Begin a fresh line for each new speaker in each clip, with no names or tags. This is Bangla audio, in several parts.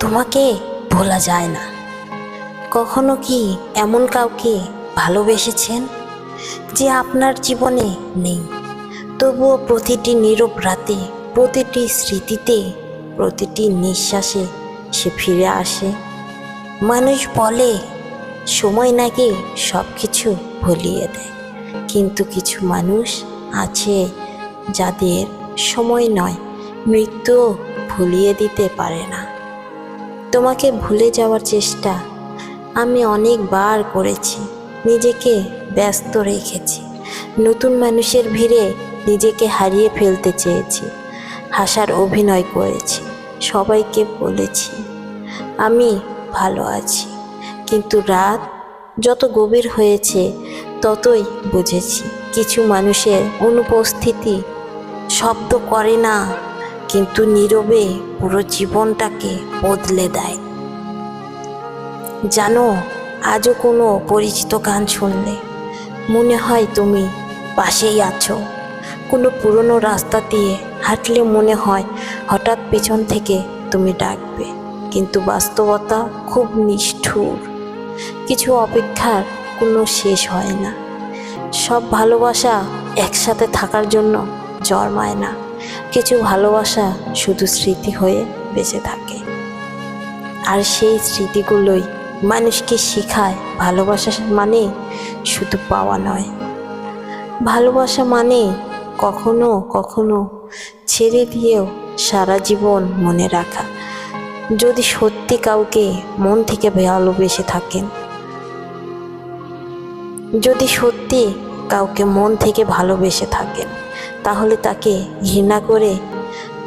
তোমাকে ভোলা যায় না। কখনো কি এমন কাউকে ভালোবেসেছেন যে আপনার জীবনে নেই, তবুও প্রতিটি নীরব রাতে, প্রতিটি স্মৃতিতে, প্রতিটি নিঃশ্বাসে সে ফিরে আসে? মানুষ বলে সময় নাকি সব কিছু ভুলিয়ে দেয়, কিন্তু কিছু মানুষ আছে যাদের সময় নয়, মৃত্যু ভুলিয়ে দিতে পারে না। তোমাকে ভুলে যাওয়ার চেষ্টা আমি অনেকবার করেছি, নিজেকে ব্যস্ত রেখেছি, নতুন মানুষের ভিড়ে নিজেকে হারিয়ে ফেলতে চেয়েছি, হাসার অভিনয় করেছি, সবাইকে বলেছি আমি ভালো আছি, কিন্তু রাত যত গভীর হয়েছে ততই বুঝেছি কিছু মানুষের অনুপস্থিতি শব্দ করে না, কিন্তু নীরবে পুরো জীবনটাকে বদলে দেয়। জানো, আজও কোনো পরিচিত গান শুনলে মনে হয় তুমি পাশেই আছো। কোনো পুরনো রাস্তা দিয়ে হাঁটলে মনে হয় হঠাৎ পেছন থেকে তুমি ডাকবে, কিন্তু বাস্তবতা খুব নিষ্ঠুর। কিছু অপেক্ষার কোনো শেষ হয় না। সব ভালোবাসা একসাথে থাকার জন্য জন্মায় না। কিছু ভালোবাসা শুধু স্মৃতি হয়ে বেঁচে থাকে, আর সেই স্মৃতিগুলোই মানুষকে শেখায় ভালোবাসা মানে শুধু পাওয়া নয়। ভালোবাসা মানে কখনো কখনো ছেড়ে দিয়েও সারা জীবন মনে রাখা। যদি সত্যি কাউকে মন থেকে ভালোবেসে থাকেন, যদি সত্যি কাউকে মন থেকে ভালোবেসে থাকেন, তাহলে তাকে ঘৃণা করে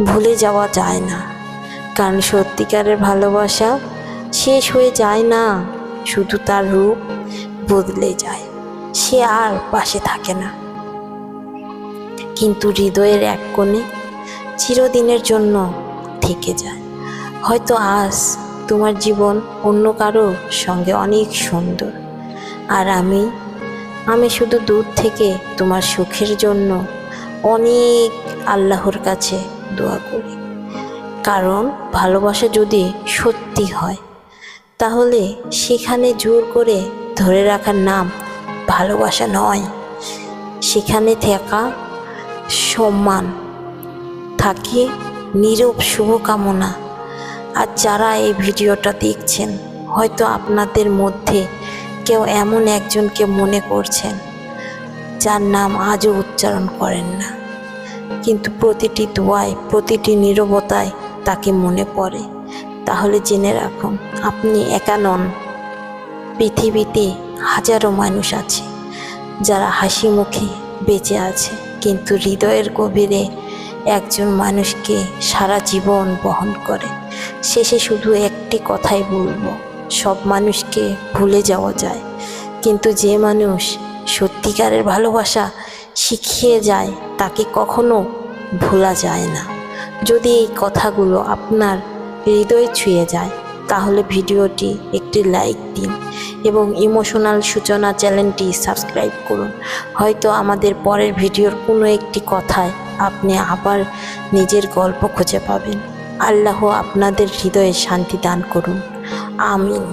ভুলে যাওয়া যায় না। কারণ সত্যিকারের ভালোবাসা শেষ হয়ে যায় না, শুধু তার রূপ বদলে যায়। সে আর পাশে থাকে না, কিন্তু হৃদয়ের এক কোণে চিরদিনের জন্য থেকে যায়। হয়তো আজ তোমার জীবন অন্য কারো সঙ্গে অনেক সুন্দর, আর আমি শুধু দূর থেকে তোমার সুখের জন্য অনেক আল্লাহর কাছে দোয়া করি। কারণ ভালোবাসা যদি সত্যি হয়, তাহলে সেখানে জোর করে ধরে রাখার নাম ভালোবাসা নয়। সেখানে থাকা সম্মান, থাকে নীরব শুভকামনা। আর যারা এই ভিডিওটা দেখছেন, হয়তো আপনাদের মধ্যে কেউ এমন একজনকে মনে করছেন যার নাম আজও উচ্চারণ করেন না, কিন্তু প্রতিটি দোয়ায়, প্রতিটি নীরবতায় তাকে মনে পড়ে। তাহলে জেনে রাখুন, আপনি একা নন। পৃথিবীতে হাজারো মানুষ আছে যারা হাসি মুখে বেঁচে আছে, কিন্তু হৃদয়ের গভীরে একজন মানুষকে সারা জীবন বহন করে। শেষে শুধু একটি কথাই বলবো, সব মানুষকে ভুলে যাওয়া যায়, কিন্তু যে মানুষ সত্যিকারের ভালোবাসা শিখিয়ে যায় তাকে কখনো ভোলা যায় না। যদি এই কথাগুলো আপনার হৃদয় ছুঁয়ে যায়, তাহলে ভিডিওটি একটি লাইক দিন এবং ইমোশনাল সূচনা চ্যানেলটি সাবস্ক্রাইব করুন। হয়তো আমাদের পরের ভিডিওর কোনো একটি কথায় আপনি আবার নিজের গল্প খুঁজে পাবেন। আল্লাহ আপনাদের হৃদয়ে শান্তি দান করুন। আমিন।